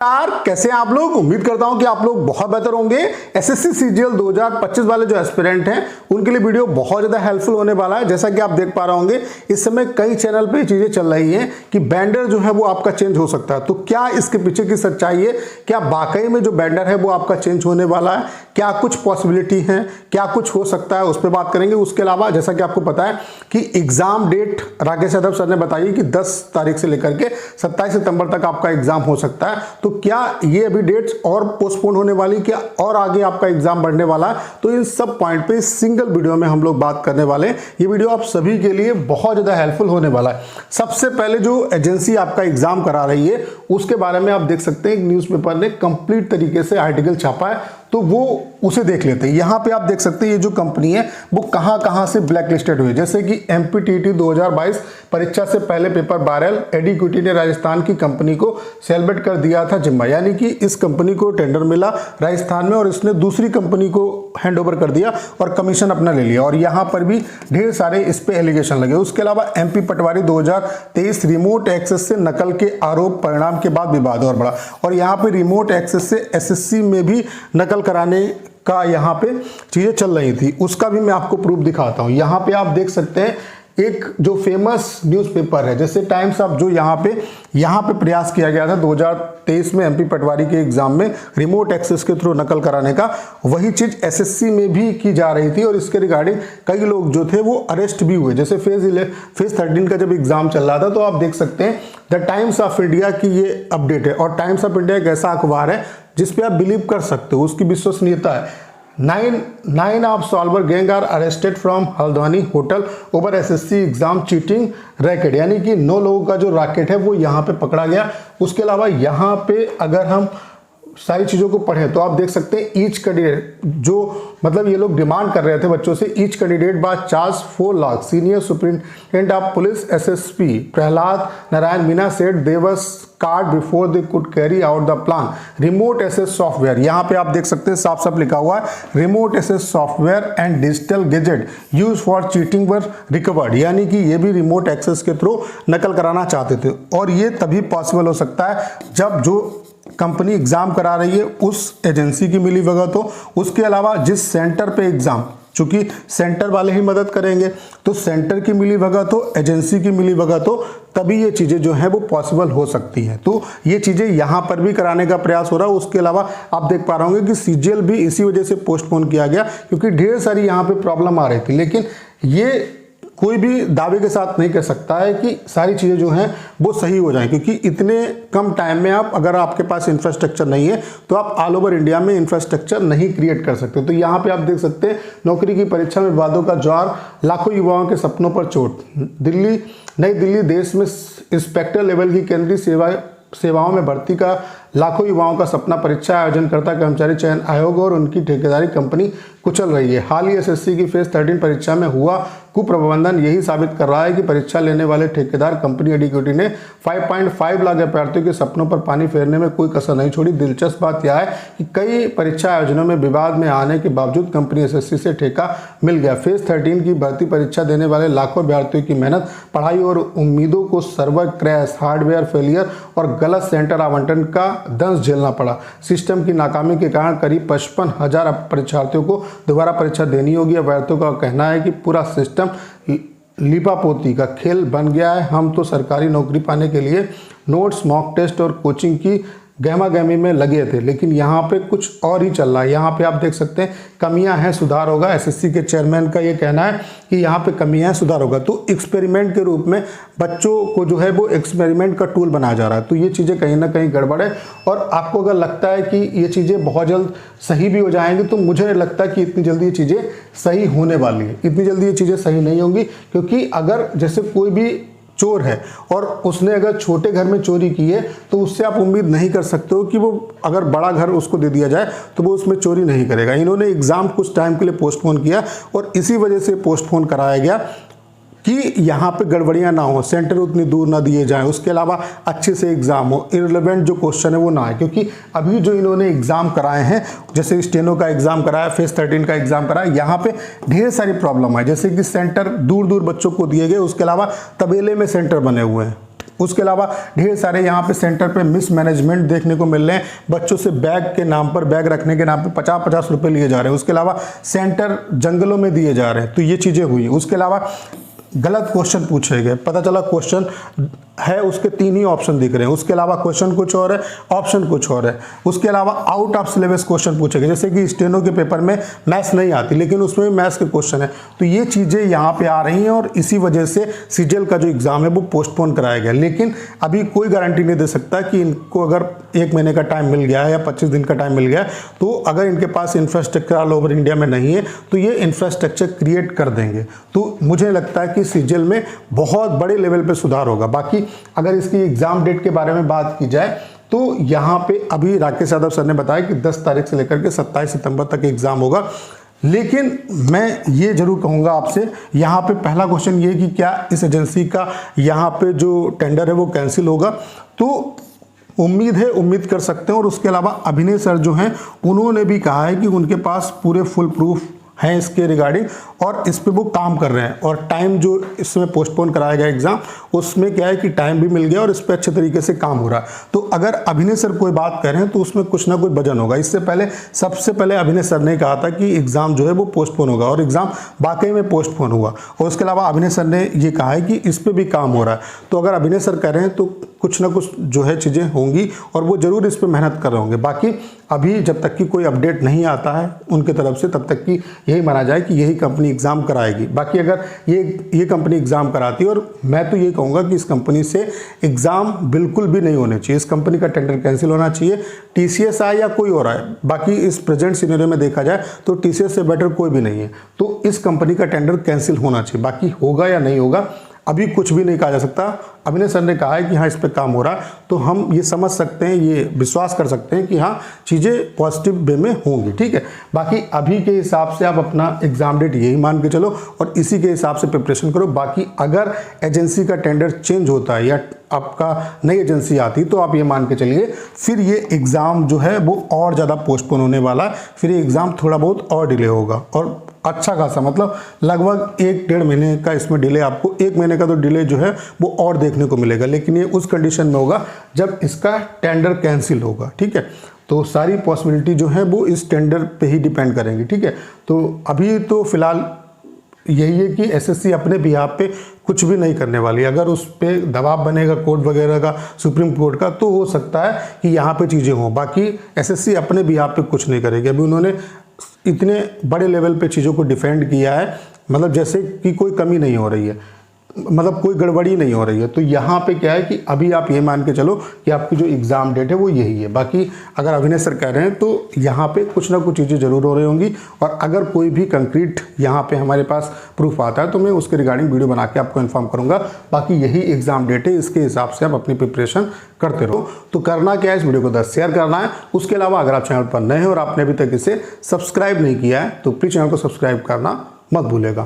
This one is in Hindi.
यार कैसे हैं आप लोग। उम्मीद करता हूं कि आप लोग बहुत बेहतर होंगे। एसएससी सीजीएल 2025 वाले जो एस्पिरेंट हैं उनके लिए वीडियो बहुत ज्यादा हेल्पफुल होने वाला है। जैसा कि आप देख पा रहे होंगे इस समय कई चैनल पे चीजें चल रही हैं कि बैंडर जो है वो आपका चेंज हो सकता है। तो क्या इसके पीछे की सच्चाई है, क्या वाकई में जो बैंडर है वो आपका चेंज होने वाला है, क्या कुछ पॉसिबिलिटी है, क्या कुछ हो सकता है, उस पर बात करेंगे। उसके अलावा जैसा कि आपको पता है कि exam date Rakesh Yadav sir ने बताई कि 10 तारीख से लेकर के 27 सितंबर तक आपका एग्जाम हो सकता है। तो क्या ये अभी डेट्स और पोस्टपोन होने वाली, क्या और आगे आपका एग्जाम बढ़ने वाला है, तो इन सब पॉइंट पे सिंगल वीडियो में हम लोग बात करने वाले हैं। ये वीडियो आप सभी के लिए बहुत ज्यादा हेल्पफुल होने वाला है। सबसे पहले जो एजेंसी आपका एग्जाम करा रही है उसके बारे में आप देख सकते हैं, एक न्यूज़पेपर ने कंप्लीट तरीके से आर्टिकल छापा है, तो वो उसे देख लेते हैं। यहाँ पे आप देख सकते हैं ये जो कंपनी है वो कहाँ से ब्लैक लिस्टेड हुई। जैसे कि एमपीटीटी 2022 परीक्षा से पहले पेपर वायरल, एडीक्विटी ने राजस्थान की कंपनी को सेलिब्रेट कर दिया था जिम्मा, यानी कि इस कंपनी को टेंडर मिला राजस्थान में और इसने दूसरी कंपनी को हैंडओवर कर दिया और कमीशन अपना ले लिया। और यहाँ पर भी ढेर सारे इस पे एलिगेशन लगे। उसके अलावा एमपी पटवारी 2023 रिमोट एक्सेस से नकल के आरोप परिणाम के बाद विवाद और बढ़ा। और यहाँ पे रिमोट एक्सेस से एसएससी में भी नकल कराने का यहाँ पे चीजें चल रही थी, उसका भी मैं आपको प्रूफ दिखाता हूँ। यहाँ पे आप देख सकते हैं एक जो फेमस न्यूज़पेपर है जैसे टाइम्स ऑफ, जो यहाँ पे प्रयास किया गया था 2023 में एमपी पटवारी के एग्जाम में रिमोट एक्सेस के थ्रू नकल कराने का, वही चीज एसएससी में भी की जा रही थी। और इसके रिगार्डिंग कई लोग जो थे वो अरेस्ट भी हुए। जैसे फेज 13 का जब एग्जाम चल रहा था तो आप देख सकते हैं द टाइम्स ऑफ इंडिया की ये अपडेट है। और टाइम्स ऑफ इंडिया एक ऐसा अखबार है जिसपे आप बिलीव कर सकते हो, उसकी विश्वसनीयता है। Nine of solver gang are arrested from Haldwani hotel over SSC exam cheating racket, यानी कि 9 लोगों का जो रैकेट है वो यहाँ पे पकड़ा गया। उसके अलावा यहाँ पे अगर हम सारी चीज़ों को पढ़ें तो आप देख सकते हैं ईच कैंडिडेट, जो मतलब ये लोग डिमांड कर रहे थे बच्चों से, each candidate by charge 4 lakh. Senior superintendent of police SSP Prahlad Narayan Meena said they was caught before they could carry out the plan. Remote access software, यहाँ पे आप देख सकते हैं साफ साफ लिखा हुआ है remote access software and digital gadget use for cheating were recovered, यानी कि ये भी रिमोट एक्सेस के थ्रू नकल कराना चाहते थे। और ये तभी पॉसिबल हो सकता है जब जो कंपनी एग्जाम करा रही है उस एजेंसी की मिली भगत हो। उसके अलावा जिस सेंटर पे एग्जाम, चूंकि सेंटर वाले ही मदद करेंगे, तो सेंटर की मिली भगत हो, एजेंसी की मिली भगत हो, तभी ये चीजें जो है वो पॉसिबल हो सकती हैं। तो ये चीजें यहाँ पर भी कराने का प्रयास हो रहा है। उसके अलावा आप देख पा रहे होंगे कि सीजीएल भी इसी वजह से पोस्टपोन किया गया क्योंकि ढेर सारी यहाँ पे प्रॉब्लम आ रही थी। लेकिन ये कोई भी दावे के साथ नहीं कह सकता है कि सारी चीज़ें जो हैं वो सही हो जाएं, क्योंकि इतने कम टाइम में आप, अगर आपके पास इंफ्रास्ट्रक्चर नहीं है तो आप ऑल ओवर इंडिया में इंफ्रास्ट्रक्चर नहीं क्रिएट कर सकते। तो यहाँ पे आप देख सकते हैं नौकरी की परीक्षा में विवादों का ज्वार, लाखों युवाओं के सपनों पर चोट। नई दिल्ली देश में इंस्पेक्टर लेवल की केंद्रीय सेवाओं में भर्ती का लाखों युवाओं का सपना, परीक्षा आयोजनकर्ता कर्मचारी चयन आयोग और उनकी ठेकेदारी कंपनी कुचल रही है। हाल ही एसएससी की फेज 13 परीक्षा में हुआ कुप्रबंधन यही साबित कर रहा है कि परीक्षा लेने वाले ठेकेदार कंपनी एडीक्विटी ने 5.5 लाख अभ्यर्थियों के सपनों पर पानी फेरने में कोई कसर नहीं छोड़ी। दिलचस्प बात यह है कि कई परीक्षा आयोजनों में विवाद में आने के बावजूद कंपनी एसएससी से ठेका मिल गया। फेज 13 की भर्ती परीक्षा देने वाले लाखों अभ्यर्थियों की मेहनत, पढ़ाई और उम्मीदों को सर्वर क्रैश, हार्डवेयर फेलियर और गलत सेंटर आवंटन का दंश झेलना पड़ा। सिस्टम की नाकामी के कारण करीब 55,000 परीक्षार्थियों को दोबारा परीक्षा देनी होगी। अभ्यर्थियों का कहना है कि पूरा सिस्टम लीपापोती का खेल बन गया है। हम तो सरकारी नौकरी पाने के लिए नोट्स, मॉक टेस्ट और कोचिंग की गहमा गहमी में लगे थे, लेकिन यहाँ पे कुछ और ही चल रहा है। यहाँ पे आप देख सकते हैं कमियां हैं, सुधार होगा। एसएससी के चेयरमैन का ये कहना है कि यहाँ पे कमियां हैं, सुधार होगा। तो एक्सपेरिमेंट के रूप में बच्चों को जो है वो एक्सपेरिमेंट का टूल बनाया जा रहा है। तो ये चीज़ें कहीं ना कहीं गड़बड़ है। और आपको अगर लगता है कि ये चीज़ें बहुत जल्द सही भी हो जाएंगी, तो मुझे नहीं लगता कि इतनी जल्दी ये चीज़ें सही होने वाली है। इतनी जल्दी ये चीज़ें सही नहीं होंगी, क्योंकि अगर जैसे कोई भी चोर है और उसने अगर छोटे घर में चोरी की है तो उससे आप उम्मीद नहीं कर सकते हो कि वो अगर बड़ा घर उसको दे दिया जाए तो वो उसमें चोरी नहीं करेगा। इन्होंने एग्जाम कुछ टाइम के लिए पोस्टपोन किया और इसी वजह से पोस्टपोन कराया गया कि यहाँ पे गड़बड़ियाँ ना हो, सेंटर उतनी दूर ना दिए जाएं, उसके अलावा अच्छे से एग्जाम हो, इररिलेवेंट जो क्वेश्चन है वो ना आए। क्योंकि अभी जो इन्होंने एग्जाम कराए हैं, जैसे स्टेनो का एग्जाम कराया, फेज 13 का एग्जाम कराया, यहाँ पे ढेर सारी प्रॉब्लम है। जैसे कि सेंटर दूर दूर बच्चों को दिए गए, उसके अलावा तबेले में सेंटर बने हुए हैं। उसके अलावा ढेर सारे यहाँ पे सेंटर पे मिसमैनेजमेंट देखने को मिल रहे हैं। बच्चों से बैग के नाम पर, बैग रखने के नाम पे 50-50 रुपए लिए जा रहे हैं। उसके अलावा सेंटर जंगलों में दिए जा रहे हैं, तो ये चीज़ें हुई। उसके अलावा गलत क्वेश्चन पूछे गए, पता चला क्वेश्चन है उसके 3 ही ऑप्शन दिख रहे हैं। उसके अलावा क्वेश्चन कुछ और है, ऑप्शन कुछ और है। उसके अलावा आउट ऑफ सिलेबस क्वेश्चन पूछे गए, जैसे कि स्टेनो के पेपर में मैथ्स नहीं आती लेकिन उसमें भी मैथ्स के क्वेश्चन है। तो ये चीज़ें यहाँ पे आ रही हैं और इसी वजह से सीजीएल का जो एग्ज़ाम है वो पोस्टपोन कराया गया। लेकिन अभी कोई गारंटी नहीं दे सकता कि इनको अगर 1 महीने का टाइम मिल गया है या 25 दिन का टाइम मिल गया है, तो अगर इनके पास इंफ्रास्ट्रक्चर ऑल ओवर इंडिया में नहीं है तो ये इंफ्रास्ट्रक्चर क्रिएट कर देंगे। तो मुझे लगता है कि सीजीएल में बहुत बड़े लेवल पे सुधार होगा। बाकी अगर इसकी एग्जाम डेट के बारे में बात की जाए तो यहाँ पे अभी राकेश यादव सर ने बताया कि 10 तारीख से लेकर के 27 सितंबर तक एग्जाम होगा। लेकिन मैं ये जरूर कहूँगा आपसे, यहाँ पे पहला क्वेश्चन ये कि क्या इस एजेंसी का यहाँ पे जो टेंडर है वो कैंसिल होगा, तो उम्मीद है, उम्मीद कर सकते हैं। और उसके अलावा अभिनय सर जो हैं उन्होंने भी कहा है कि उनके पास पूरे फुल प्रूफ हैं इसके रिगार्डिंग और इस पे वो काम कर रहे हैं। और टाइम जो इसमें पोस्टपोन कराया गया एग्जाम, उसमें क्या है कि टाइम भी मिल गया और इस पे अच्छे तरीके से काम हो रहा है। तो अगर अभिनय सर कोई बात करें तो उसमें कुछ ना कुछ वजन होगा। इससे पहले सबसे पहले अभिनय सर ने कहा था कि एग्जाम जो है वो पोस्टपोन होगा और एग्जाम वाकई में पोस्टपोन हुआ। और उसके अलावा अभिनय सर ने ये कहा है कि इस पर भी काम हो रहा है। तो अगर अभिनय सर कह रहे हैं तो कुछ ना कुछ जो है चीज़ें होंगी और वो जरूर इस पर मेहनत कर रहे होंगे। बाकी अभी जब तक कि कोई अपडेट नहीं आता है उनके तरफ से, तब तक कि यही माना जाए कि यही कंपनी एग्ज़ाम कराएगी। बाकी अगर ये कंपनी एग्ज़ाम कराती है, और मैं तो ये कहूँगा कि इस कंपनी से एग्ज़ाम बिल्कुल भी नहीं होने चाहिए, इस कंपनी का टेंडर कैंसिल होना चाहिए। टीसीएस आए या कोई और आए, बाकी इस प्रेजेंट सिनेरियो में देखा जाए तो टीसीएस से बेटर कोई भी नहीं है। तो इस कंपनी का टेंडर कैंसिल होना चाहिए। बाकी होगा या नहीं होगा अभी कुछ भी नहीं कहा जा सकता। अभिनय सर ने कहा है कि हाँ इस पे काम हो रहा है, तो हम ये समझ सकते हैं, ये विश्वास कर सकते हैं कि हाँ चीज़ें पॉजिटिव वे में होंगी। ठीक है, बाकी अभी के हिसाब से आप अपना एग्जाम डेट यही मान के चलो और इसी के हिसाब से प्रिपरेशन करो। बाकी अगर एजेंसी का टेंडर चेंज होता है या आपका नई एजेंसी आती तो आप ये मान के चलिए फिर ये एग्ज़ाम जो है वो और ज़्यादा पोस्टपोन होने वाला है। फिर ये एग्ज़ाम थोड़ा बहुत और डिले होगा और अच्छा खासा, मतलब लगभग 1-1.5 महीने का इसमें डिले, आपको 1 महीने का तो डिले जो है वो और देखने को मिलेगा। लेकिन ये उस कंडीशन में होगा जब इसका टेंडर कैंसिल होगा। ठीक है, तो सारी पॉसिबिलिटी जो है वो इस टेंडर पे ही डिपेंड करेंगी। ठीक है, तो अभी तो फिलहाल यही है कि एसएससी अपने बिहाफ पे कुछ भी नहीं करने वाली। अगर उस पर दबाव बनेगा कोर्ट वगैरह का, सुप्रीम कोर्ट का, तो हो सकता है कि यहाँ पे चीज़ें हों। बाकी एसएससी अपने बिहाफ पे कुछ नहीं करेगी। अभी उन्होंने इतने बड़े लेवल पे चीज़ों को डिफेंड किया है, मतलब जैसे कि कोई कमी नहीं हो रही है, मतलब कोई गड़बड़ी नहीं हो रही है। तो यहाँ पे क्या है कि अभी आप ये मान के चलो कि आपकी जो एग्ज़ाम डेट है वो यही है। बाकी अगर अभिनय सर कह रहे हैं तो यहाँ पे कुछ ना कुछ चीज़ें ज़रूर हो रही होंगी। और अगर कोई भी कंक्रीट यहाँ पे हमारे पास प्रूफ आता है तो मैं उसके रिगार्डिंग वीडियो बना के आपको इन्फॉर्म करूँगा। बाकी यही एग्ज़ाम डेट है, इसके हिसाब से आप अपनी प्रिपरेशन करते रहो। तो करना क्या है, इस वीडियो को 10 शेयर करना है। उसके अलावा अगर आप चैनल पर नए हैं और आपने अभी तक इसे सब्सक्राइब नहीं किया है तो प्लीज़ चैनल को सब्सक्राइब करना मत भूलेगा।